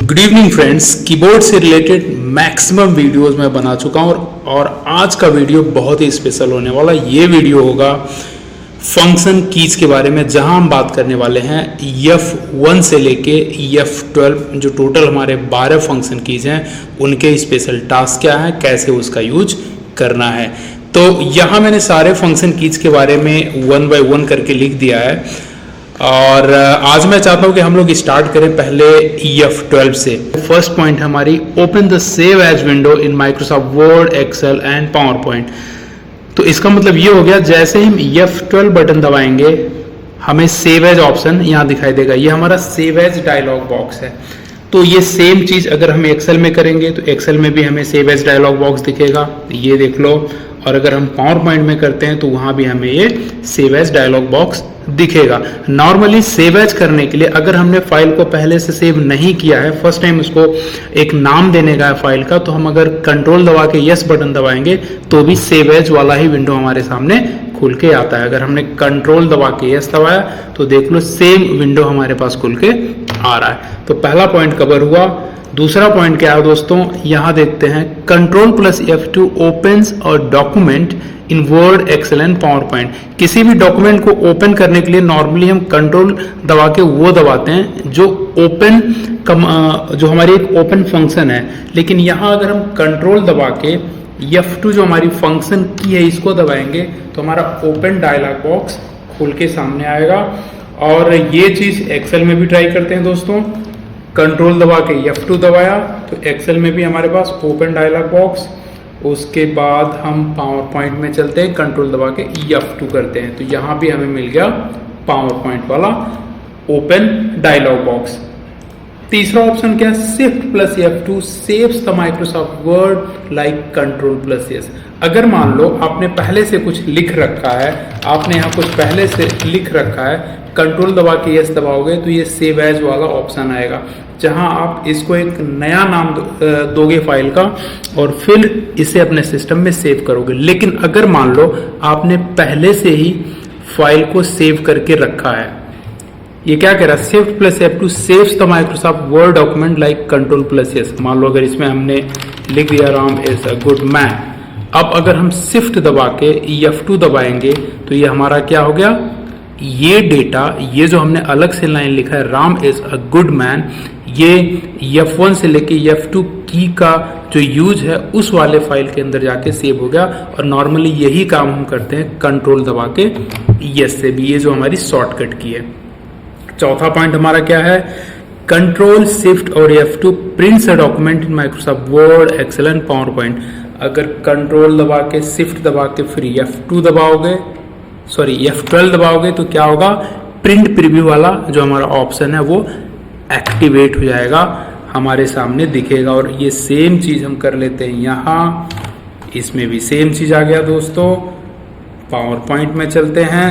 Good evening friends, keyboard से related maximum videos मैं बना चुका हूँ और आज का वीडियो बहुत ही स्पेशल होने वाला। ये वीडियो होगा फंक्शन कीज के बारे में, जहां हम बात करने वाले हैं F1 से लेके F12 जो टोटल हमारे 12 फंक्शन कीज हैं उनके स्पेशल टास्क क्या है, कैसे उसका यूज करना है। तो यहाँ मैंने सारे फंक्शन कीज के बारे में 1 बाय 1 करके लिख दिया है और आज मैं चाहता हूं कि हम लोग स्टार्ट करें पहले F12 से। फर्स्ट पॉइंट हमारी open the save as window in Microsoft Word, Excel and PowerPoint. तो इसका मतलब ये हो गया, जैसे ही हम F12 बटन दबाएंगे हमें सेव एज ऑप्शन यहाँ दिखाई देगा। ये हमारा सेव एज डायलॉग बॉक्स है। तो ये सेम चीज अगर हम एक्सेल में करेंगे तो एक्सेल में भी हमें सेव एज डायलॉग बॉक्स दिखेगा, ये देख लो। और अगर हम पावर पॉइंट में करते हैं तो वहां भी हमें ये सेव एज डायलॉग बॉक्स दिखेगा। नॉर्मली सेव एज करने के लिए अगर हमने फाइल को पहले से सेव नहीं किया है, फर्स्ट टाइम उसको एक नाम देने का है फाइल का, तो हम अगर कंट्रोल दबा के यस बटन दबाएंगे तो भी सेव एज वाला ही विंडो हमारे सामने खुल के आता है। अगर हमने कंट्रोल दबा के यस दबाया तो देख लो सेम विंडो हमारे पास खुल के आ रहा है। तो पहला पॉइंट कवर हुआ। दूसरा पॉइंट क्या है दोस्तों, यहां देखते हैं कंट्रोल प्लस F2 ओपन्स और document in Word, Excel and PowerPoint. किसी भी डॉक्यूमेंट को ओपन करने के लिए नॉर्मली हम कंट्रोल दबा के वो दबाते हैं जो ओपन जो हमारी एक ओपन फंक्शन है। लेकिन यहां अगर हम कंट्रोल दबा के F2 जो हमारी फंक्शन की है इसको दबाएंगे तो हमारा ओपन डायलॉग बॉक्स खुल के सामने आएगा। और ये चीज एक्सेल में भी ट्राई करते हैं दोस्तों। कंट्रोल दबा के F2 दबाया तो एक्सेल में भी हमारे पास ओपन डायलॉग बॉक्स। उसके बाद हम पावर पॉइंट में चलते हैं, कंट्रोल दबा के F2 करते हैं तो यहां भी हमें मिल गया पावर पॉइंट वाला ओपन डायलॉग बॉक्स। तीसरा ऑप्शन क्या है, shift plus F2 saves the Microsoft word like control plus yes. अगर मान लो आपने पहले से कुछ लिख रखा है, आपने यहाँ कुछ पहले से लिख रखा है, कंट्रोल दबा के यस दबाओगे तो ये सेव एज वाला ऑप्शन आएगा, जहां आप इसको एक नया नाम दोगे फाइल का और फिर इसे अपने सिस्टम में सेव करोगे। लेकिन अगर मान लो आपने पहले से ही फाइल को सेव करके रखा है, ये क्या कह रहा है, shift plus F2 saves the Microsoft word document like control plus yes. मान लो अगर इसमें हमने लिख दिया Ram is a good man, अब अगर हम शिफ्ट दबा के F2 दबाएंगे तो ये हमारा क्या हो गया, ये डेटा, ये जो हमने अलग से लाइन लिखा है Ram is a good man, ये F1 से लेके F2 की का जो यूज है उस वाले फाइल के अंदर जाके सेव हो गया। और नॉर्मली यही काम हम करते हैं कंट्रोल दबा के यस से भी, ये जो हमारी शॉर्टकट की है। चौथा पॉइंट हमारा क्या है, कंट्रोल शिफ्ट और F2 prints a document in Microsoft Word, Excel and PowerPoint. अगर कंट्रोल दबा के शिफ्ट दबा के फिर F2 दबाओगे, सॉरी F12 दबाओगे तो क्या होगा, प्रिंट प्रीव्यू वाला जो हमारा ऑप्शन है वो एक्टिवेट हो जाएगा, हमारे सामने दिखेगा। और ये सेम चीज हम कर लेते हैं यहाँ, इसमें भी सेम चीज आ गया दोस्तों। पावर पॉइंट में चलते हैं,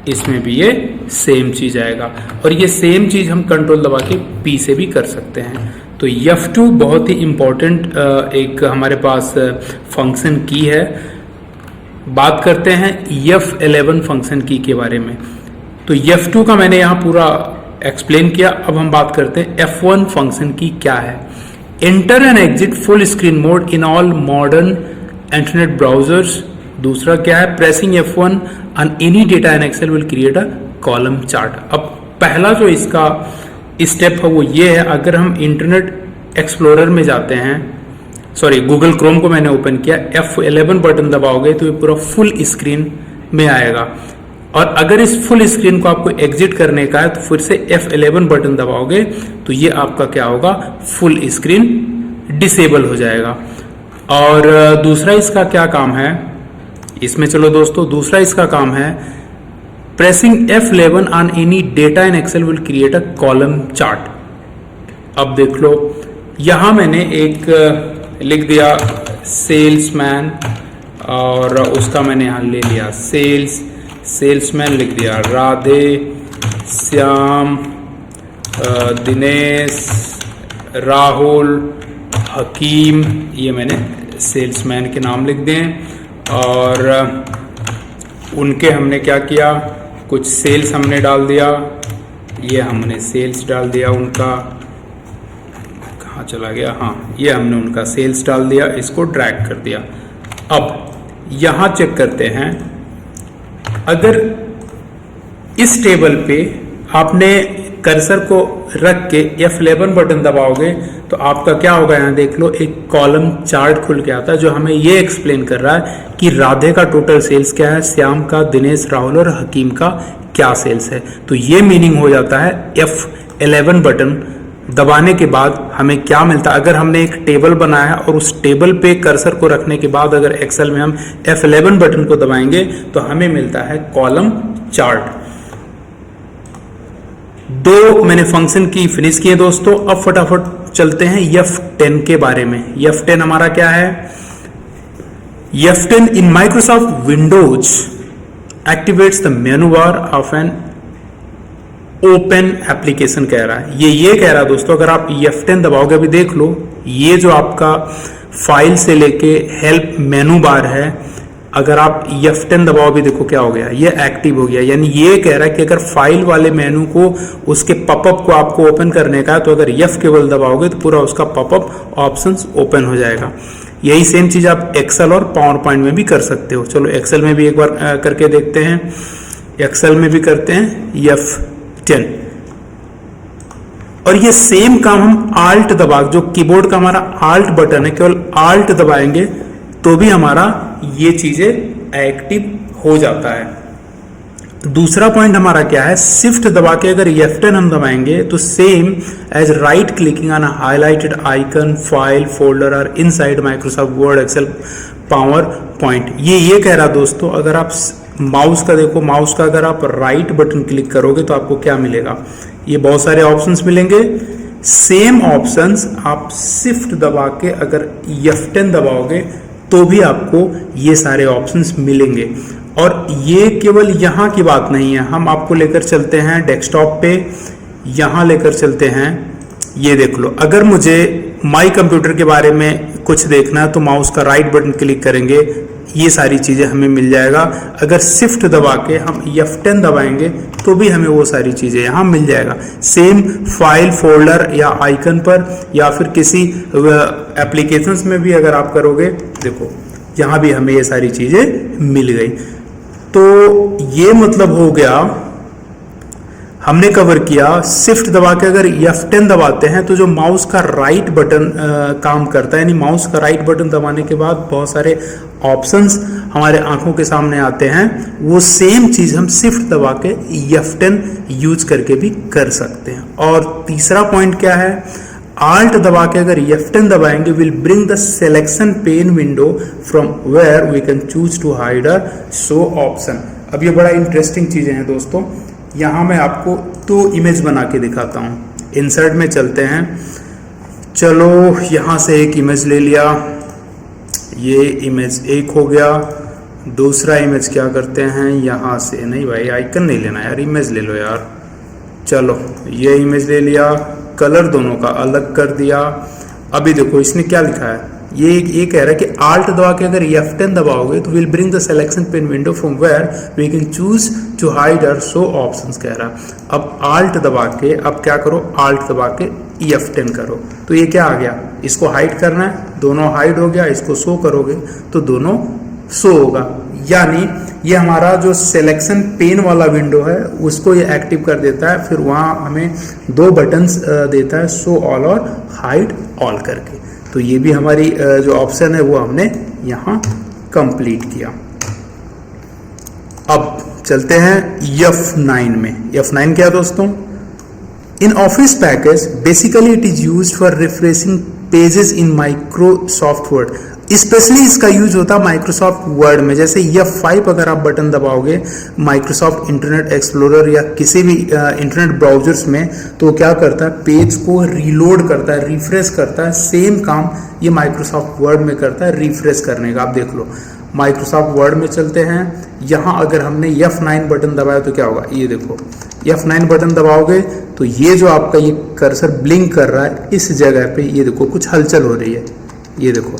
इसमें भी ये सेम चीज आएगा। और ये सेम चीज हम कंट्रोल दबा के P से भी कर सकते हैं। तो F2 बहुत ही इंपॉर्टेंट एक हमारे पास फंक्शन की है। बात करते हैं F11 फंक्शन की के बारे में। तो F2 का मैंने यहाँ पूरा एक्सप्लेन किया। अब हम बात करते हैं F1 फंक्शन की क्या है। Enter and exit full screen mode in all modern internet browsers. दूसरा क्या है, pressing F1 on any data in Excel will create a column chart. अब पहला जो इसका स्टेप है वो ये है, अगर हम इंटरनेट एक्सप्लोरर में जाते हैं, सॉरी गूगल क्रोम को मैंने ओपन किया, F11 बटन दबाओगे तो ये पूरा फुल स्क्रीन में आएगा। और अगर इस फुल स्क्रीन को आपको एग्जिट करने का है तो फिर से F11 बटन दबाओगे तो ये आपका क्या होगा, फुल स्क्रीन डिसेबल हो जाएगा। और दूसरा इसका क्या काम है, इसमें चलो दोस्तों, दूसरा इसका काम है pressing F11 on any data in Excel will create a column chart. अब देख लो, यहां मैंने एक लिख दिया सेल्समैन और उसका मैंने यहां ले लिया सेल्समैन लिख दिया, राधे, श्याम, दिनेश, राहुल, हकीम, ये मैंने सेल्समैन के नाम लिख दिए। और उनके हमने क्या किया, कुछ सेल्स हमने डाल दिया, ये हमने सेल्स डाल दिया उनका, कहाँ चला गया, हाँ ये हमने उनका सेल्स डाल दिया, इसको ड्रैग कर दिया। अब यहाँ चेक करते हैं, अगर इस टेबल पे आपने कर्सर को रख के F11 बटन दबाओगे तो आपका क्या होगा, यहाँ देख लो एक कॉलम चार्ट खुल के आता है जो हमें ये एक्सप्लेन कर रहा है कि राधे का टोटल सेल्स क्या है, श्याम का, दिनेश, राहुल और हकीम का क्या सेल्स है। तो ये मीनिंग हो जाता है F11 बटन दबाने के बाद हमें क्या मिलता है। अगर हमने एक टेबल बनाया है और उस टेबल पे कर्सर को रखने के बाद अगर एक्सेल में हम F11 बटन को दबाएंगे तो हमें मिलता है कॉलम चार्ट। दो मैंने फंक्शन की फिनिश किए दोस्तों। अब फटाफट चलते हैं F10 के बारे में। F10 हमारा क्या है, F10 in Microsoft Windows activates the menu bar of an open application कह रहा है। ये कह रहा है दोस्तों, अगर आप F10 दबाओगे, अभी देख लो ये जो आपका फाइल से लेके हेल्प मेनू बार है, अगर आप F10 दबाओ भी देखो क्या हो गया, ये एक्टिव हो गया। यानी ये कह रहा है कि अगर फाइल वाले मेनू को, उसके पॉपअप को आपको ओपन करने का है तो अगर F केवल दबाओगे तो पूरा उसका पॉपअप ऑप्शंस ओपन हो जाएगा। यही सेम चीज आप एक्सेल और पावर पॉइंट में भी कर सकते हो। चलो एक्सेल में भी एक बार करके देखते हैं। एक्सेल में भी करते हैं F10 और ये सेम काम हम आल्ट दबा, जो कीबोर्ड का हमारा आल्ट बटन है, केवल आल्ट दबाएंगे तो भी हमारा ये चीजें एक्टिव हो जाता है। दूसरा पॉइंट हमारा क्या है, शिफ्ट दबा के अगर F10 हम दबाएंगे तो same as right clicking on highlighted icon file folder और inside Microsoft Word Excel PowerPoint. ये कह रहा दोस्तों, अगर आप माउस का देखो, माउस का अगर आप राइट बटन क्लिक करोगे तो आपको क्या मिलेगा, ये बहुत सारे ऑप्शंस मिलेंगे। सेम ऑप्शंस आप शिफ्ट दबा के अगर F10 दबाओगे तो भी आपको ये सारे ऑप्शंस मिलेंगे। और ये केवल यहाँ की बात नहीं है, हम आपको लेकर चलते हैं डेस्कटॉप पे, यहाँ लेकर चलते हैं। ये देख लो, अगर मुझे माई कंप्यूटर के बारे में कुछ देखना है तो माउस का राइट बटन क्लिक करेंगे, ये सारी चीज़ें हमें मिल जाएगा। अगर शिफ्ट दबा के हम F10 दबाएंगे तो भी हमें वो सारी चीज़ें यहाँ मिल जाएगा। सेम फाइल फोल्डर या आइकन पर या फिर किसी एप्लीकेशंस में भी अगर आप करोगे, देखो यहाँ भी हमें ये सारी चीज़ें मिल गई। तो ये मतलब हो गया, हमने कवर किया। शिफ्ट दबा के अगर F10 दबाते हैं तो जो माउस का राइट बटन काम करता है, यानी माउस का राइट बटन दबाने के बाद बहुत सारे ऑप्शंस हमारे आंखों के सामने आते हैं, वो सेम चीज हम शिफ्ट दबा के F10 यूज करके भी कर सकते हैं। और तीसरा पॉइंट क्या है, आल्ट दबा के अगर F10 दबाएंगे will bring the selection pane window from where we can choose to hide a show option. अब ये बड़ा इंटरेस्टिंग चीजें हैं दोस्तों, यहाँ मैं आपको 2 इमेज बना के दिखाता हूँ। इंसर्ट में चलते हैं, चलो यहाँ से एक इमेज ले लिया, ये इमेज एक हो गया। दूसरा इमेज क्या करते हैं, यहाँ से, नहीं भाई आइकन नहीं लेना यार, इमेज ले लो यार। चलो ये इमेज ले लिया, कलर दोनों का अलग कर दिया। अभी देखो इसने क्या लिखा है, ये कह रहा है कि आल्ट दबा के अगर F10 दबाओगे तो will bring the selection pane window from where we can choose to hide और शो ऑप्शंस कह रहा है। अब आल्ट दबा के, अब क्या करो, आल्ट दबा के F10 करो तो ये क्या आ गया, इसको हाइड करना है, दोनों हाइड हो गया। इसको शो करोगे तो दोनों शो होगा। यानी ये हमारा जो सिलेक्शन पेन वाला विंडो है उसको ये एक्टिव कर देता है। फिर वहाँ हमें 2 बटन्स देता है, शो ऑल और हाइड ऑल करके। तो ये भी हमारी जो ऑप्शन है वो हमने यहाँ कंप्लीट किया। अब चलते हैं F9 में। F9 क्या दोस्तों, in office package basically it is use for refreshing pages in Microsoft word. Specially इसका यूज होता है माइक्रोसॉफ्ट वर्ड में। जैसे F5 अगर आप बटन दबाओगे माइक्रोसॉफ्ट इंटरनेट एक्सप्लोरर या किसी भी इंटरनेट ब्राउजर्स में, तो क्या करता है, पेज को रीलोड करता है, रिफ्रेश करता है। सेम काम ये माइक्रोसॉफ्ट वर्ड में करता है, रिफ्रेश करने का। आप देख लो, माइक्रोसॉफ्ट वर्ड में चलते हैं। यहाँ अगर हमने F9 बटन दबाया तो क्या होगा, ये देखो F9 बटन दबाओगे तो ये जो आपका ये कर्सर ब्लिंक कर रहा है, इस जगह पे ये देखो कुछ हलचल हो रही है, ये देखो।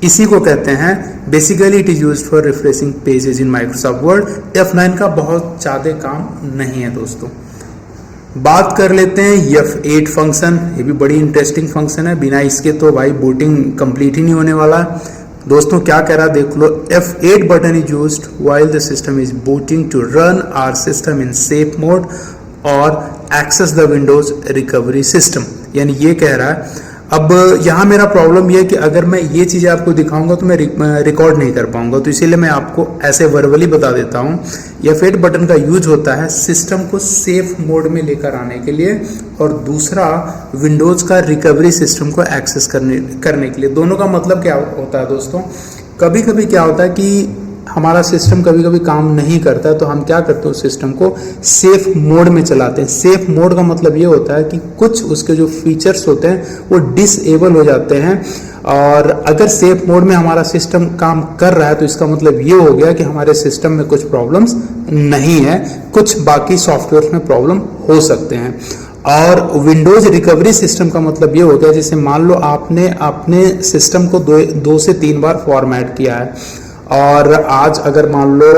इसी को कहते हैं basically it is used for refreshing pages in Microsoft word. F9 का बहुत ज़्यादा काम नहीं है दोस्तों। बात कर लेते हैं F8 फंक्शन। ये भी बड़ी इंटरेस्टिंग फंक्शन है, बिना इसके तो भाई बूटिंग कंप्लीट ही नहीं होने वाला। दोस्तों क्या कह रहा है देख लो, F8 button is used while the system is booting to run our system in safe mode और access the Windows recovery system. यानी ये कह रहा है, अब यहाँ मेरा प्रॉब्लम ये है कि अगर मैं ये चीज़ें आपको दिखाऊंगा तो मैं रिकॉर्ड नहीं कर पाऊंगा, तो इसीलिए मैं आपको ऐसे वर्बली बता देता हूँ। F8 बटन का यूज होता है सिस्टम को सेफ मोड में लेकर आने के लिए, और दूसरा विंडोज़ का रिकवरी सिस्टम को एक्सेस करने के लिए। दोनों का मतलब क्या होता है दोस्तों, कभी कभी क्या होता है कि हमारा सिस्टम कभी कभी काम नहीं करता है, तो हम क्या करते हैं, सिस्टम को सेफ मोड में चलाते हैं। सेफ मोड का मतलब ये होता है कि कुछ उसके जो फीचर्स होते हैं वो डिसेबल हो जाते हैं, और अगर सेफ मोड में हमारा सिस्टम काम कर रहा है तो इसका मतलब ये हो गया कि हमारे सिस्टम में कुछ प्रॉब्लम्स नहीं है, कुछ बाकी सॉफ्टवेयर में प्रॉब्लम हो सकते हैं। और विंडोज रिकवरी सिस्टम का मतलब ये हो गया, जैसे मान लो आपने अपने सिस्टम को दो से तीन बार फॉर्मेट किया है, और आज अगर मान लो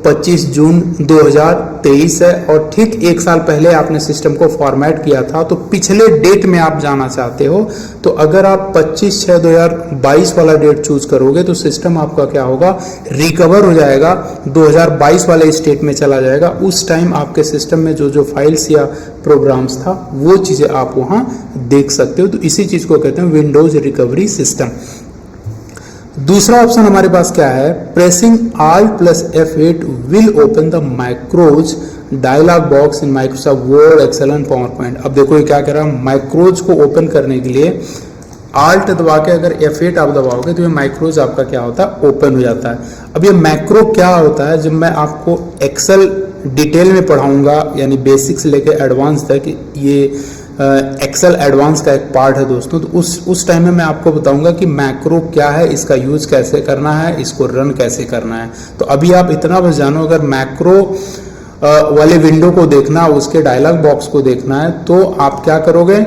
25 जून 2023 है और ठीक एक साल पहले आपने सिस्टम को फॉर्मेट किया था, तो पिछले डेट में आप जाना चाहते हो, तो अगर आप 25/6/2022 वाला डेट चूज करोगे तो सिस्टम आपका क्या होगा, रिकवर हो जाएगा, 2022 वाले स्टेट में चला जाएगा। उस टाइम आपके सिस्टम में जो जो फाइल्स या प्रोग्राम्स था वो चीज़ें आप वहाँ देख सकते हो। तो इसी चीज़ को कहते हैं विंडोज रिकवरी सिस्टम। दूसरा ऑप्शन हमारे पास क्या है, pressing Alt+F8 will open the macros dialog box in Microsoft Word, Excel and PowerPoint. अब देखो ये क्या कह रहा है, मैक्रोज को ओपन करने के लिए Alt दबा के अगर F8 आप दबाओगे तो ये मैक्रोज आपका क्या होता है, ओपन हो जाता है। अब ये मैक्रो क्या होता है, जब मैं आपको एक्सेल डिटेल में पढ़ाऊंगा, यानी बेसिक्स लेके एडवांस तक, ये एक्सेल एडवांस का एक पार्ट है दोस्तों, तो उस टाइम में मैं आपको बताऊंगा कि मैक्रो क्या है, इसका यूज कैसे करना है, इसको रन कैसे करना है। तो अभी आप इतना बस जानो, अगर मैक्रो वाले विंडो को देखना, उसके डायलॉग बॉक्स को देखना है, तो आप क्या करोगे,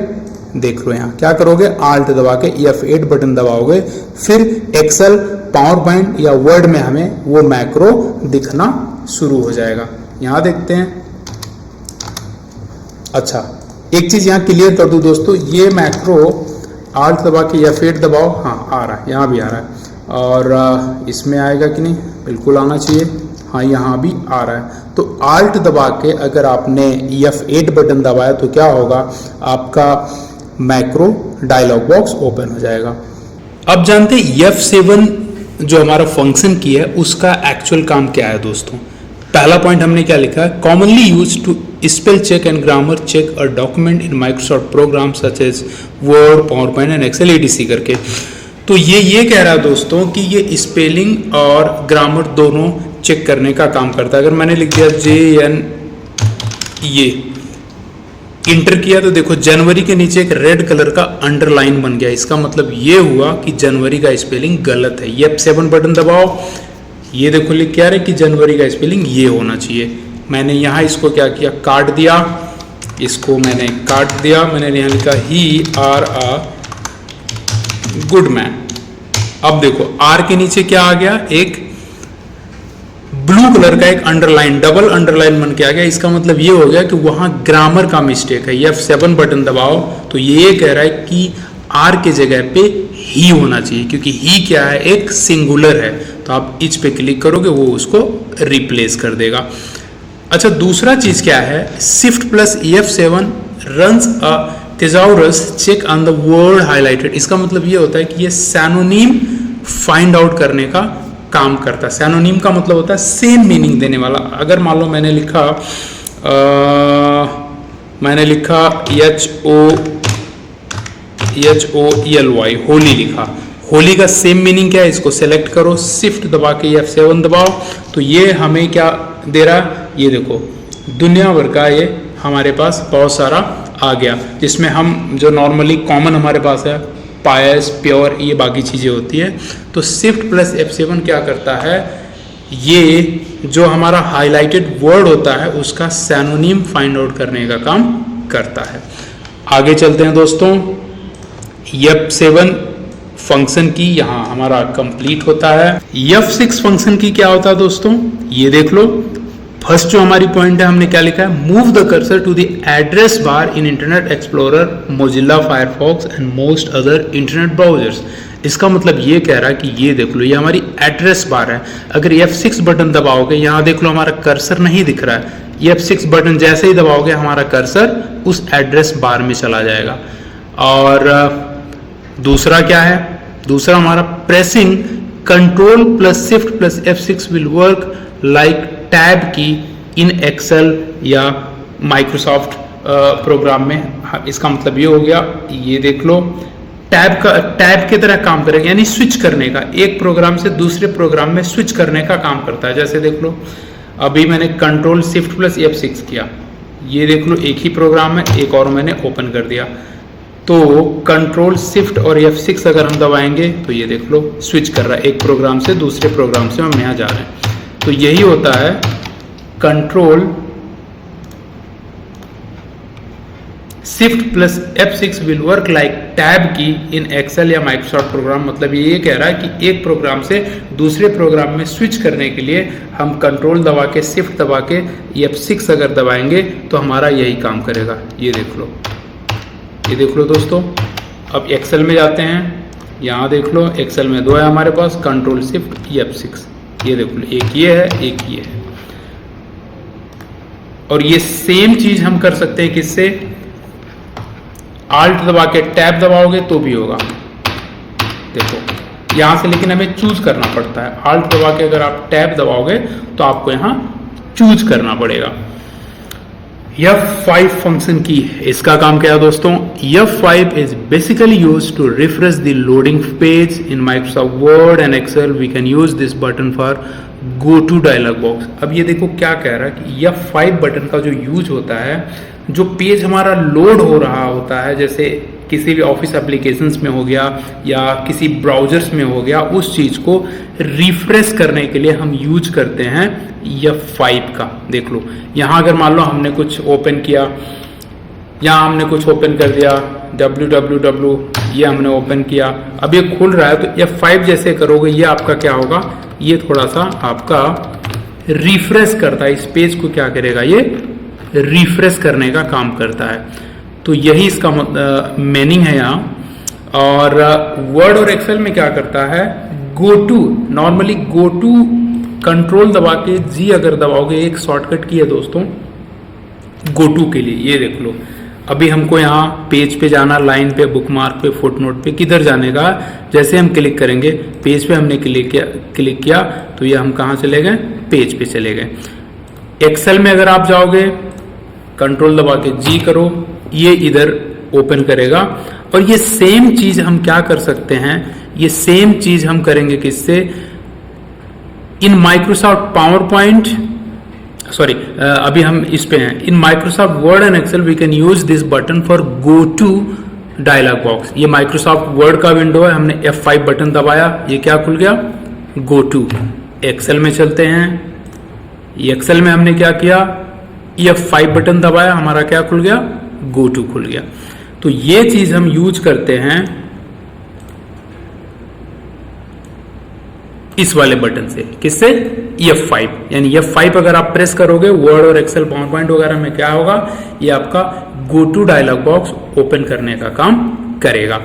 देख लो यहाँ क्या करोगे, Alt दबा के F8 बटन दबाओगे, फिर एक्सेल, पावर पॉइंट या वर्ड में हमें वो मैक्रो दिखना शुरू हो जाएगा। यहाँ देखते हैं। अच्छा, एक चीज यहाँ क्लियर कर दूं दोस्तों, ये मैक्रो Alt दबा के F8 दबाओ, हाँ आ रहा है, यहाँ भी आ रहा है, और इसमें आएगा कि नहीं, बिल्कुल आना चाहिए, हाँ यहाँ भी आ रहा है। तो Alt दबा के अगर आपने F8 बटन दबाया तो क्या होगा, आपका मैक्रो डायलॉग बॉक्स ओपन हो जाएगा। अब जानते हैं F7 जो हमारा फंक्शन की है उसका एक्चुअल काम क्या है दोस्तों। पहला पॉइंट हमने क्या लिखा है, commonly use to spell check and grammar check a document in Microsoft program such as Word, PowerPoint and Excel etc करके। तो ये कह रहा है दोस्तों कि ये स्पेलिंग और ग्रामर दोनों चेक करने का काम करता है। अगर मैंने लिख दिया JN, ये इंटर किया तो देखो जनवरी के नीचे एक रेड कलर का अंडरलाइन बन गया, इसका मतलब ये हुआ कि जनवरी का स्पेलिंग गलत है। F7 बटन दबाओ, ये देखो लिख क्या रहे कि जनवरी का स्पेलिंग ये होना चाहिए। मैंने यहाँ इसको क्या किया, काट दिया, इसको मैंने काट दिया, मैंने यहाँ लिखा ही आर अ गुड मैन। अब देखो आर के नीचे क्या आ गया, एक ब्लू कलर का एक अंडरलाइन, डबल अंडरलाइन बन के आ गया। इसका मतलब ये हो गया कि वहां ग्रामर का मिस्टेक है। F7 बटन दबाओ तो ये कह रहा है कि आर के जगह पे ही होना चाहिए, क्योंकि ही क्या है, एक सिंगुलर है। तो आप इस पे क्लिक करोगे वो उसको रिप्लेस कर देगा। अच्छा, दूसरा चीज क्या है, Shift+F7 runs a thesaurus check on the word highlighted. इसका मतलब ये होता है कि ये सैनोनिम फाइंड आउट करने का काम करता है। सैनोनिम का मतलब होता है सेम मीनिंग देने वाला। अगर मान लो मैंने लिखा HOLY, होली लिखा, होली का सेम मीनिंग क्या है, इसको सेलेक्ट करो, शिफ्ट दबा के F7 दबाओ तो ये हमें क्या दे रहा है, ये देखो दुनिया भर का ये हमारे पास बहुत सारा आ गया, जिसमें हम जो नॉर्मली कॉमन हमारे पास है पायस, प्योर, ये बाकी चीज़ें होती है। तो Shift+F7 क्या करता है, ये जो हमारा हाईलाइटेड वर्ड होता है उसका सैनोनिम फाइंड आउट करने का काम करता है। आगे चलते हैं दोस्तों, F7 फंक्शन की यहाँ हमारा कंप्लीट होता है। F6 फंक्शन की क्या होता है दोस्तों, ये देख लो। फर्स्ट जो हमारी पॉइंट है, हमने क्या लिखा है, move the cursor to the address bar in Internet Explorer, Mozilla Firefox and most other internet browsers. इसका मतलब ये कह रहा है कि ये देख लो, ये हमारी एड्रेस बार है। अगर F6 बटन दबाओगे, यहाँ देख लो हमारा कर्सर नहीं दिख रहा है, F6 बटन जैसे ही दबाओगे हमारा कर्सर उस एड्रेस बार में चला जाएगा। और दूसरा क्या है, दूसरा हमारा pressing control plus shift plus F6 will work like tab की इन एक्सेल या माइक्रोसॉफ्ट प्रोग्राम में। इसका मतलब ये हो गया, ये देख लो टैब की तरह काम करेगा, यानी स्विच करने का, एक प्रोग्राम से दूसरे प्रोग्राम में स्विच करने का काम करता है। जैसे देख लो अभी मैंने कंट्रोल शिफ्ट प्लस F6 किया, ये देख लो एक ही प्रोग्राम है, एक और मैंने ओपन कर दिया, तो कंट्रोल शिफ्ट और F6 अगर हम दबाएंगे तो ये देख लो स्विच कर रहा है, एक प्रोग्राम से दूसरे प्रोग्राम से हम यहाँ जा रहे हैं। तो यही होता है control shift plus F6 will work like tab की इन एक्सेल या माइक्रोसॉफ्ट प्रोग्राम। मतलब ये कह रहा है कि एक प्रोग्राम से दूसरे प्रोग्राम में स्विच करने के लिए हम कंट्रोल दबा के शिफ्ट दबा के F6 अगर दबाएंगे तो हमारा यही काम करेगा। ये देख लो, ये देख लो दोस्तों। अब एक्सेल में जाते हैं, यहाँ देख लो एक्सेल में दो है हमारे पास, कंट्रोल शिफ्ट F6, ये देख लो एक ये है एक ये है। और ये सेम चीज हम कर सकते हैं किससे, आल्ट दबा के टैब दबाओगे तो भी होगा। देखो यहां से, लेकिन हमें चूज करना पड़ता है। आल्ट दबा के अगर आप टैब दबाओगे तो आपको यहां चूज करना पड़ेगा। F5 फंक्शन की, इसका काम क्या है दोस्तों, F5 is basically used to refresh the loading page in Microsoft Word and Excel. We can use this button for go to dialog box. अब ये देखो क्या कह रहा है कि F5 बटन का जो यूज होता है, जो पेज हमारा लोड हो रहा होता है, जैसे किसी भी ऑफिस एप्लीकेशंस में हो गया या किसी ब्राउजर्स में हो गया, उस चीज को रिफ्रेश करने के लिए हम यूज करते हैं F5 का। देख लो यहाँ अगर मान लो हमने कुछ ओपन किया, यहाँ हमने कुछ ओपन कर दिया, www ये हमने ओपन किया, अब ये खुल रहा है, तो F5 जैसे करोगे ये आपका क्या होगा, ये थोड़ा सा आपका रिफ्रेश करता है, इस पेज को क्या करेगा, ये रिफ्रेश करने का काम करता है। तो यही इसका मीनिंग है यहाँ। और वर्ड और एक्सेल में क्या करता है, go to, normally go to control दबा के जी अगर दबाओगे, एक शॉर्टकट की है दोस्तों गो टू के लिए। ये देख लो अभी हमको यहाँ पेज पे जाना, लाइन पे, बुकमार्क पे, फुटनोट पे, किधर जाने का, जैसे हम क्लिक करेंगे पेज पे, हमने क्लिक किया तो ये हम कहाँ चले गए, पेज पे चले गए। एक्सेल में अगर आप जाओगे कंट्रोल दबा के जी करो, ये इधर ओपन करेगा। और ये सेम चीज हम क्या कर सकते हैं, ये सेम चीज हम करेंगे किससे, in Microsoft PowerPoint, sorry अभी हम इस पे हैं, in Microsoft Word and Excel we can use this button for go to dialog box. ये माइक्रोसॉफ्ट वर्ड का विंडो है, हमने F5 बटन दबाया, ये क्या खुल गया, गो टू। एक्सेल में चलते हैं, एक्सेल में हमने क्या किया, F5 बटन दबाया, हमारा क्या खुल गया, गो टू खुल गया। तो ये चीज हम यूज करते हैं इस वाले बटन से, किससे, F5। यानी F5 अगर आप प्रेस करोगे वर्ड और एक्सेल पावर पॉइंट वगैरह में क्या होगा, ये आपका go to dialog box open करने का काम करेगा।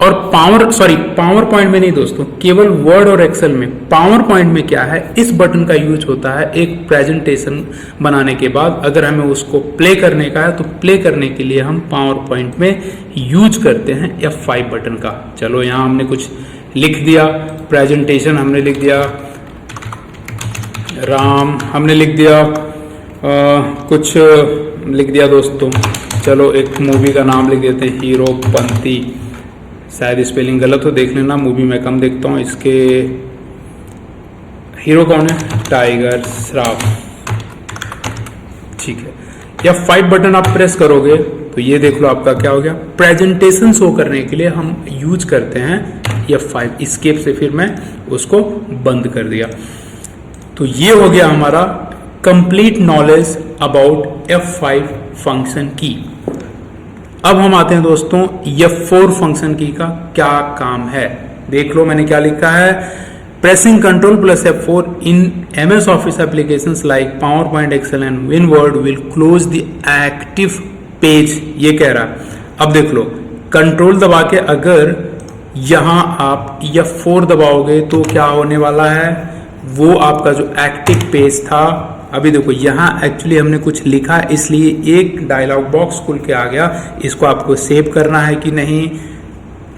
और पावर पॉइंट में नहीं दोस्तों, केवल वर्ड और एक्सेल में। पावर पॉइंट में क्या है, इस बटन का यूज होता है एक प्रेजेंटेशन बनाने के बाद, अगर हमें उसको प्ले करने का है तो प्ले करने के लिए हम पावर पॉइंट में यूज करते हैं F5 बटन का। चलो यहाँ हमने कुछ लिख दिया, प्रेजेंटेशन हमने लिख दिया, राम हमने लिख दिया, कुछ लिख दिया दोस्तों। चलो एक मूवी का नाम लिख देते हैं, हीरोपंती, शायद स्पेलिंग गलत हो, देख लेना, मूवी मैं कम देखता हूँ। इसके हीरो कौन है, टाइगर श्रॉफ, ठीक है। F5 बटन आप प्रेस करोगे तो ये देख लो आपका क्या हो गया, प्रेजेंटेशन शो करने के लिए हम यूज करते हैं F5। एस्केप से फिर मैं उसको बंद कर दिया। तो ये हो गया हमारा complete knowledge about F5 function की। अब हम आते हैं दोस्तों F4 फंक्शन की का क्या काम है। देख लो मैंने क्या लिखा है, pressing Ctrl plus F4 in MS Office applications like PowerPoint, Excel and WinWord will close the active page, ये कह रहा है। अब देख लो, कंट्रोल दबा के अगर यहाँ आप F4 दबाओगे तो क्या होने वाला है, वो आपका जो एक्टिव पेज था, अभी देखो यहाँ एक्चुअली हमने कुछ लिखा इसलिए एक डायलॉग बॉक्स खुल के आ गया, इसको आपको सेव करना है कि नहीं,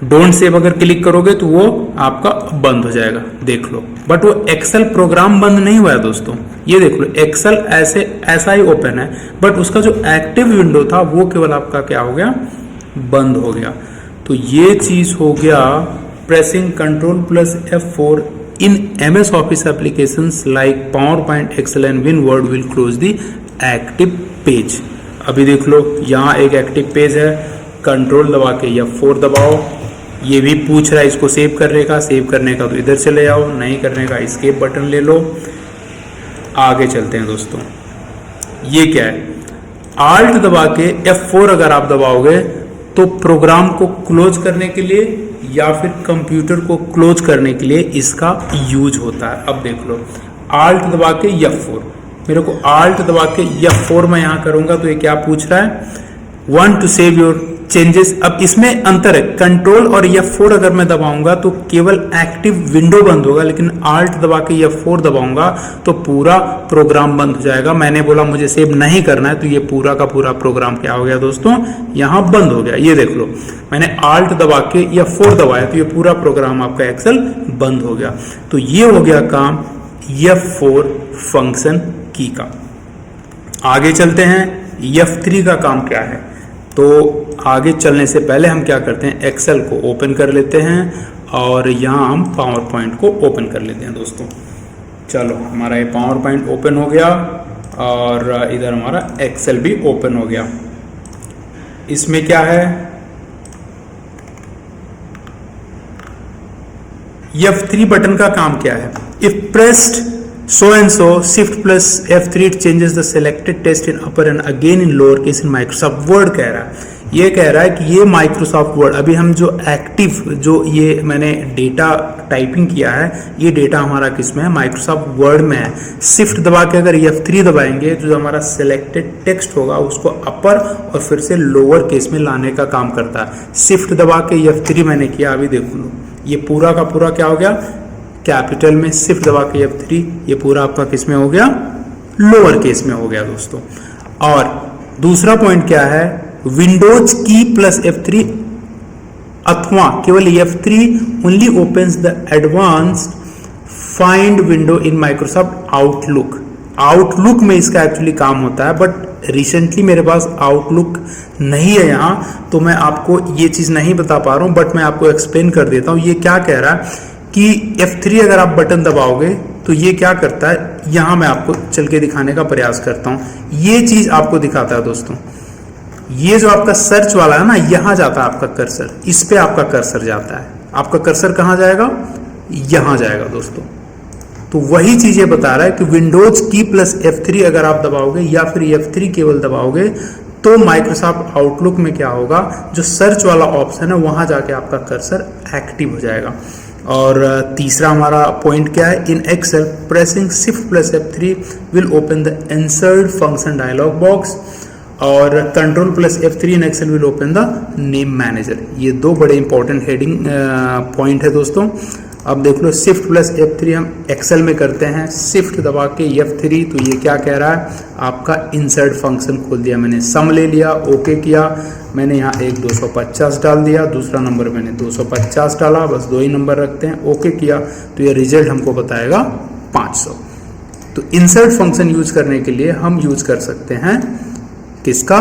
डोंट सेव अगर क्लिक करोगे तो वो आपका बंद हो जाएगा, देख लो। बट वो एक्सेल प्रोग्राम बंद नहीं हुआ है दोस्तों, ये देख लो एक्सेल ऐसा ही ओपन है, बट उसका जो एक्टिव विंडो था वो केवल आपका क्या हो गया, बंद हो गया। तो ये चीज हो गया pressing control plus F4 in MS office applications like PowerPoint, Excel and WinWord will close the active page. अभी देख लो यहाँ एक एक्टिव पेज है, कंट्रोल दबा के F4 दबाओ, ये भी पूछ रहा है इसको सेव करने का, सेव करने का तो इधर चले जाओ, नहीं करने का एस्केप बटन ले लो। आगे चलते हैं दोस्तों, ये क्या है, आल्ट दबा के F4 अगर आप दबाओगे तो प्रोग्राम को क्लोज करने के लिए या फिर कंप्यूटर को क्लोज करने के लिए इसका यूज होता है। अब देख लो, आल्ट दबा के F4, मेरे को आल्ट दबा के F4 मैं यहाँ करूंगा तो ये क्या पूछ रहा है, want to save your changes. अब इसमें अंतर है, कंट्रोल और F4 अगर मैं दबाऊंगा तो केवल एक्टिव विंडो बंद होगा, लेकिन आल्ट दबा के F4 दबाऊंगा तो पूरा प्रोग्राम बंद हो जाएगा। मैंने बोला मुझे सेव नहीं करना है तो ये पूरा का पूरा प्रोग्राम क्या हो गया दोस्तों, यहाँ बंद हो गया। ये देख लो, मैंने आल्ट दबा के F4 दबाया तो ये पूरा प्रोग्राम आपका एक्सेल बंद हो गया। तो ये हो गया काम F4 फंक्शन की का। आगे चलते हैं, F3 का काम क्या है। तो आगे चलने से पहले हम क्या करते हैं, एक्सेल को ओपन कर लेते हैं और यहाँ हम पावर पॉइंट को ओपन कर लेते हैं दोस्तों। चलो, हमारा ये पावर पॉइंट ओपन हो गया और इधर हमारा एक्सेल भी ओपन हो गया। इसमें क्या है, F3 बटन का काम क्या है, if pressed so and so shift plus F3 it changes the selected text in upper and again in lower case in Microsoft Word कह रहा है। ये कह रहा है कि ये Microsoft Word, अभी हम जो एक्टिव जो ये मैंने डेटा टाइपिंग किया है, ये डेटा हमारा किस में है, Microsoft Word में है। शिफ्ट दबा के अगर F3 दबाएंगे तो जो हमारा सिलेक्टेड टेक्स्ट होगा उसको अपर और फिर से लोअर केस में लाने का काम करता है। शिफ्ट दबा के F3 मैंने किया, अभी देख लो ये पूरा का पूरा क्या हो गया, कैपिटल में। शिफ्ट दबा के F3 ये पूरा आपका किस में हो गया, लोअर केस में हो गया दोस्तों। और दूसरा पॉइंट क्या है, विंडोज की प्लस F3 अथवा केवल F3 only opens the advanced find window in Microsoft outlook. Outlook में इसका एक्चुअली काम होता है, बट रिसेंटली मेरे पास आउटलुक नहीं है यहाँ, तो मैं आपको ये चीज़ नहीं बता पा रहा हूँ, बट मैं आपको एक्सप्लेन कर देता हूँ। ये क्या कह रहा है कि F3 अगर आप बटन दबाओगे तो ये क्या करता है, यहाँ मैं आपको चल के दिखाने का प्रयास करता हूँ। ये चीज़ आपको दिखाता है दोस्तों, ये जो आपका सर्च वाला है ना, यहाँ जाता है आपका कर्सर, इस पे आपका कर्सर जाता है। आपका कर्सर कहाँ जाएगा, यहाँ जाएगा दोस्तों। तो वही चीज़ ये बता रहा है कि विंडोज की प्लस F3 अगर आप दबाओगे या फिर F3 केवल दबाओगे तो माइक्रोसॉफ्ट आउटलुक में क्या होगा, जो सर्च वाला ऑप्शन है वहाँ जाके आपका कर्सर एक्टिव हो जाएगा। और तीसरा हमारा पॉइंट क्या है, in Excel pressing shift plus F3 will open the insert function dialog box और control plus F3 in Excel will open the name manager. ये दो बड़े इंपॉर्टेंट हेडिंग पॉइंट है दोस्तों। अब देख लो, शिफ्ट प्लस F3 हम एक्सेल में करते हैं, शिफ्ट दबा के F3, तो ये क्या कह रहा है, आपका इंसर्ट फंक्शन खोल दिया मैंने, सम ले लिया, ओके किया, मैंने यहाँ एक 250 डाल दिया, दूसरा नंबर मैंने 250 डाला, बस दो ही नंबर रखते हैं, ओके किया, तो ये रिजल्ट हमको बताएगा 500। तो इंसर्ट फंक्शन यूज करने के लिए हम यूज कर सकते हैं किसका,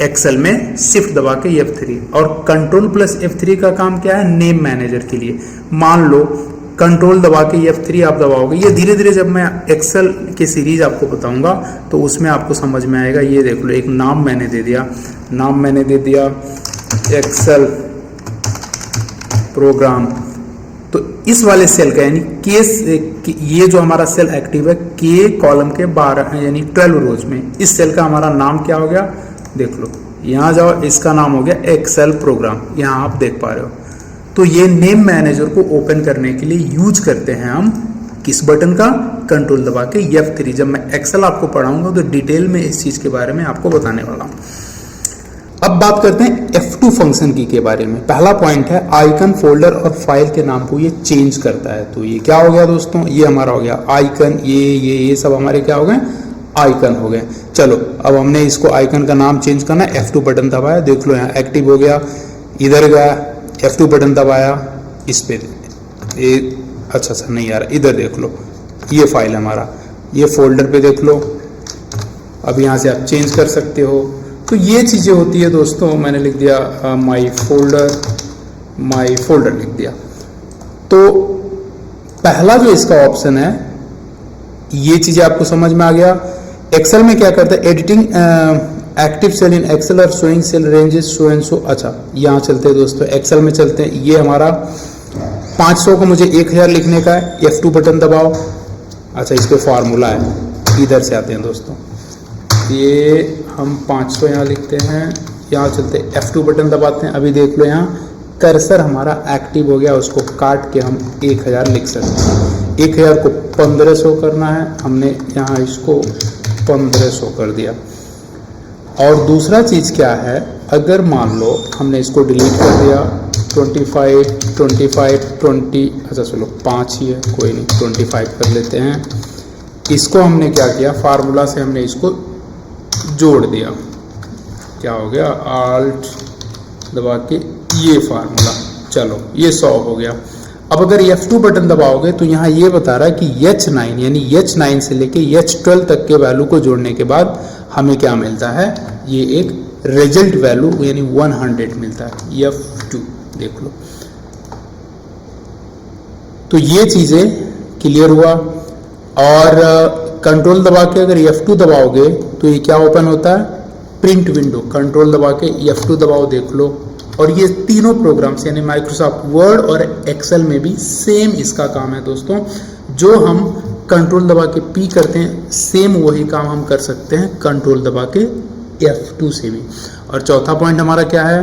एक्सेल में शिफ्ट दबा के F3। और कंट्रोल प्लस F3 का काम क्या है, नेम मैनेजर के लिए। मान लो कंट्रोल दबा के F3 आप दबाओगे, ये धीरे धीरे जब मैं एक्सेल के सीरीज आपको बताऊंगा तो उसमें आपको समझ में आएगा। ये देख लो, एक नाम मैंने दे दिया, नाम मैंने दे दिया एक्सेल प्रोग्राम। तो इस वाले सेल का यानी केस, ये जो हमारा सेल एक्टिव है के कॉलम के 12 यानी 12 रोज में, इस सेल का हमारा नाम क्या हो गया, देख लो यहाँ जाओ, इसका नाम हो गया एक्सेल प्रोग्राम। यहाँ आप देख पा रहे हो, तो ये नेम मैनेजर को ओपन करने के लिए यूज करते हैं हम किस बटन का, कंट्रोल दबा के F3। जब मैं एक्सेल आपको पढ़ाऊंगा तो डिटेल में इस चीज के बारे में आपको बताने वाला हूं। अब बात करते हैं F2 फंक्शन की के बारे में। पहला पॉइंट है आइकन, फोल्डर और फाइल के नाम को ये चेंज करता है। तो ये क्या हो गया दोस्तों, ये हमारा हो गया आइकन, ये सब हमारे क्या हो गए, आइकन हो गए। चलो अब हमने इसको आइकन का नाम चेंज करना है, F2 बटन दबाया, देख लो यहाँ एक्टिव हो गया। इधर गया F2 बटन दबाया, इस पे अच्छा नहीं आ रहा, इधर देख लो ये फाइल हमारा, ये फोल्डर पे देख लो। अब यहाँ से आप चेंज कर सकते हो। तो ये चीजें होती है दोस्तों। मैंने लिख दिया माई फोल्डर लिख दिया। तो पहला जो इसका ऑप्शन है, ये चीजें आपको समझ में आ गया। एक्सेल में क्या करता है, editing active cell in Excel और showing cell ranges so and so. अच्छा यहाँ चलते हैं दोस्तों, एक्सेल में चलते हैं। ये हमारा 500 को मुझे 1000 लिखने का है, F2 बटन दबाओ। अच्छा इस पे फॉर्मूला है, इधर से आते हैं दोस्तों। ये हम 500 यहाँ लिखते हैं, यहाँ चलते F2 बटन दबाते हैं। अभी देख लो यहाँ कर्सर हमारा एक्टिव हो गया, उसको काट के हम 1000 लिख सकते हैं। 1000 को 1500 करना है, हमने यहाँ इसको 1500 कर दिया। और दूसरा चीज़ क्या है, अगर मान लो हमने इसको डिलीट कर दिया, 25 20, अच्छा चलो 5 ही है, कोई नहीं 25 कर लेते हैं। इसको हमने क्या किया, फार्मूला से हमने इसको जोड़ दिया, क्या हो गया, आल्ट दबा के ये फार्मूला, चलो ये 100 हो गया। अब अगर F2 बटन दबाओगे तो यहाँ ये बता रहा है कि H9 यानी H9 से लेके H12 तक के वैल्यू को जोड़ने के बाद हमें क्या मिलता है, ये एक रिजल्ट वैल्यू यानी 100 मिलता है, F2 देख लो। तो ये चीजें क्लियर हुआ। और कंट्रोल दबा के अगर F2 दबाओगे तो ये क्या ओपन होता है, प्रिंट विंडो। कंट्रोल दबा के F2 दबाओ, देख लो। और ये तीनों प्रोग्राम्स यानी माइक्रोसॉफ्ट वर्ड और एक्सेल में भी सेम इसका काम है दोस्तों। जो हम कंट्रोल दबा के P करते हैं, सेम वही काम हम कर सकते हैं कंट्रोल दबा के F2 से भी। और चौथा पॉइंट हमारा क्या है,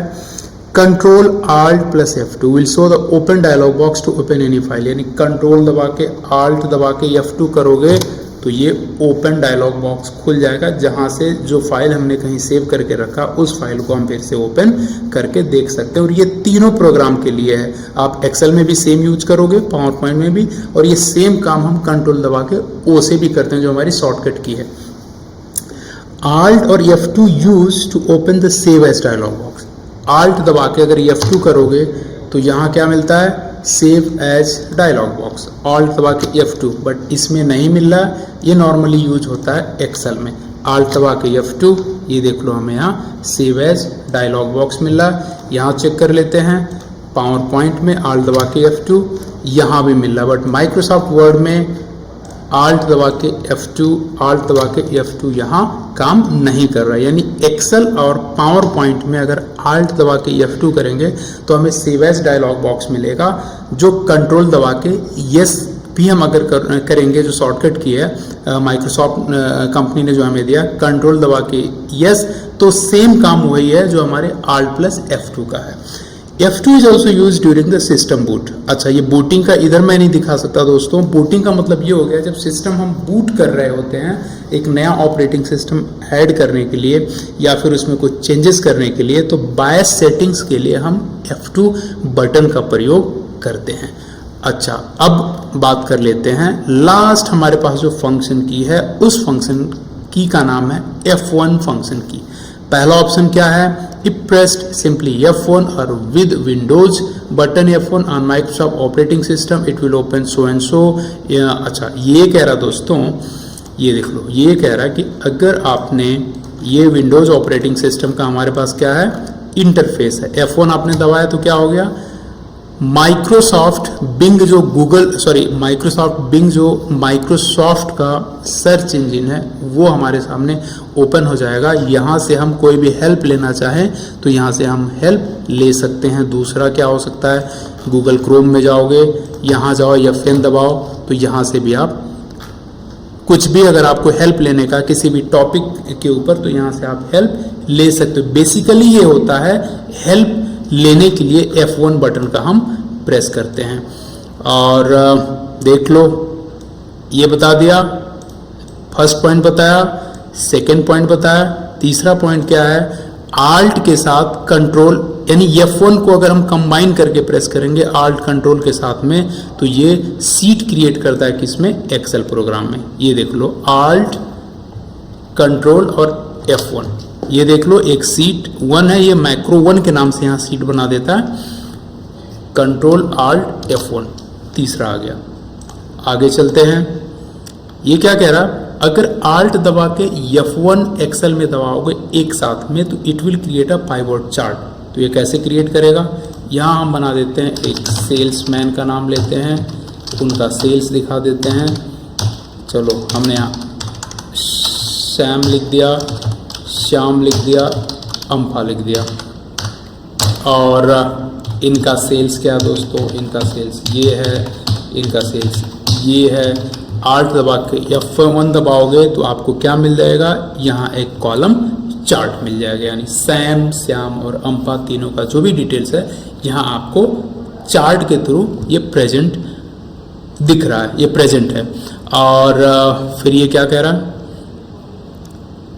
control alt plus F2 will show the open dialog box to open any file. यानी कंट्रोल दबा के आल्ट दबा के F2 करोगे तो ये ओपन डायलॉग बॉक्स खुल जाएगा, जहां से जो फाइल हमने कहीं सेव करके रखा उस फाइल को हम फिर से ओपन करके देख सकते हैं। और ये तीनों प्रोग्राम के लिए है। आप एक्सेल में भी सेम यूज करोगे, पावर पॉइंट में भी, और ये सेम काम हम कंट्रोल दबा के O से भी करते हैं, जो हमारी शॉर्टकट की है। आल्ट और F2 use to open the save as dialog box. Alt दबा के अगर F2 करोगे तो यहाँ क्या मिलता है, save as dialog box. Alt दबा के F2, बट इसमें नहीं मिल रहा, ये नॉर्मली यूज होता है एक्सेल में। आल्ट दबा के F2, ये देख लो हमें यहाँ सेव एज डायलॉग बॉक्स मिल रहा है। यहाँ चेक कर लेते हैं, पावर पॉइंट में आल्ट दबा के F2 यहाँ भी मिल रहा है, बट माइक्रोसॉफ्ट वर्ड में आल्ट दबा के F2, आल्ट दबा के F2 यहाँ काम नहीं कर रहा है। यानी एक्सेल और पावर पॉइंट में अगर आल्ट दबा के F2 करेंगे तो हमें सेव एज डायलॉग बॉक्स मिलेगा। जो कंट्रोल दबा के यस भी हम अगर करेंगे, जो शॉर्टकट की है माइक्रोसॉफ्ट कंपनी ने जो हमें दिया, कंट्रोल दबा के यस, तो सेम काम वही है जो हमारे आल्ट प्लस F2 का है। F2 is also use during the system boot. अच्छा ये बूटिंग का इधर मैं नहीं दिखा सकता दोस्तों। बूटिंग का मतलब ये हो गया, जब सिस्टम हम बूट कर रहे होते हैं एक नया ऑपरेटिंग सिस्टम ऐड करने के लिए या फिर उसमें कुछ चेंजेस करने के लिए, तो बायस सेटिंग्स के लिए हम F2 बटन का प्रयोग करते हैं। अच्छा अब बात कर लेते हैं लास्ट हमारे पास जो फंक्शन की है, उस फंक्शन की का नाम है F1 फंक्शन की। पहला ऑप्शन क्या है, if pressed simply F1 or with Windows button F1 on Microsoft operating system it will open so and so। अच्छा ये कह रहा दोस्तों, ये देख लो, ये कह रहा कि अगर आपने ये विंडोज ऑपरेटिंग सिस्टम का हमारे पास क्या है, इंटरफेस है, F1 आपने दबाया तो क्या हो गया, माइक्रोसॉफ्ट बिंग जो माइक्रोसॉफ्ट का सर्च इंजन है वो हमारे सामने ओपन हो जाएगा। यहाँ से हम कोई भी हेल्प लेना चाहें तो यहाँ से हम हेल्प ले सकते हैं। दूसरा क्या हो सकता है, गूगल क्रोम में जाओगे, यहाँ जाओ F10 दबाओ तो यहाँ से भी आप कुछ भी अगर आपको हेल्प लेने का किसी भी टॉपिक के ऊपर, तो यहाँ से आप हेल्प ले सकते हो। बेसिकली ये होता है हेल्प लेने के लिए F1 बटन का हम प्रेस करते हैं। और देख लो, ये बता दिया, फर्स्ट पॉइंट बताया, सेकंड पॉइंट बताया, तीसरा पॉइंट क्या है, आल्ट के साथ कंट्रोल, यानी F1 को अगर हम कंबाइन करके प्रेस करेंगे आल्ट कंट्रोल के साथ में, तो ये सीट क्रिएट करता है किसमें, एक्सेल प्रोग्राम में। ये देख लो, आल्ट कंट्रोल और F1, ये देख लो एक सीट 1 है, ये मैक्रो 1 के नाम से यहाँ सीट बना देता है। कंट्रोल आल्ट F1 तीसरा आ गया। आगे चलते हैं, ये क्या कह रहा, अगर आल्ट दबा के F1 एक्सेल में दबाओगे एक साथ में तो it will create a pivot chart. तो ये कैसे क्रिएट करेगा, यहाँ हम बना देते हैं एक सेल्समैन का नाम लेते हैं, उनका सेल्स दिखा देते हैं। चलो हमने यहाँ श्याम लिख दिया, श्याम लिख दिया, अम्फा लिख दिया। और इनका सेल्स क्या दोस्तों, इनका सेल्स ये है, इनका सेल्स ये है। आल्ट दबा के F1 दबाओगे तो आपको क्या मिल जाएगा, यहाँ एक कॉलम चार्ट मिल जाएगा, यानी सैम, श्याम और अम्पा तीनों का जो भी डिटेल्स है यहाँ आपको चार्ट के थ्रू ये प्रेजेंट दिख रहा है, ये प्रेजेंट है। और फिर ये क्या कह रहा है,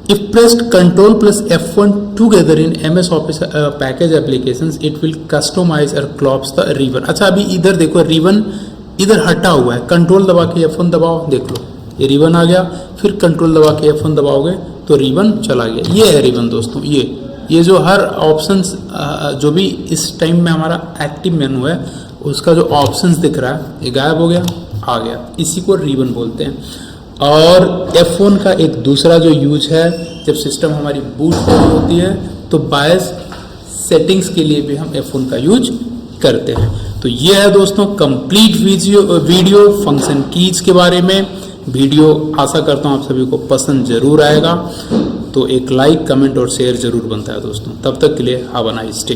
If pressed Ctrl plus F1 together in MS Office package applications, it will customize or collapse the ribbon। अच्छा अभी इधर देखो, रिबन इधर हटा हुआ है, कंट्रोल दबा के F1 दबाओ, देख लो ये रिबन आ गया, फिर कंट्रोल दबा के F1 दबाओगे तो रिबन चला गया। ये है रिबन दोस्तों, ये जो हर ऑप्शंस जो भी इस टाइम में हमारा एक्टिव मेनू है उसका जो ऑप्शंस दिख रहा है ये गायब हो गया, आ गया, इसी को रिबन बोलते हैं। और F1 का एक दूसरा जो यूज है, जब सिस्टम हमारी बूट हो रही होती है तो बायस सेटिंग्स के लिए भी हम F1 का यूज करते हैं। तो ये है दोस्तों कंप्लीट वीडियो फंक्शन कीज के बारे में। वीडियो आशा करता हूँ आप सभी को पसंद जरूर आएगा, तो एक लाइक, कमेंट और शेयर जरूर बनता है दोस्तों। तब तक के लिए हैव अ नाइस डे।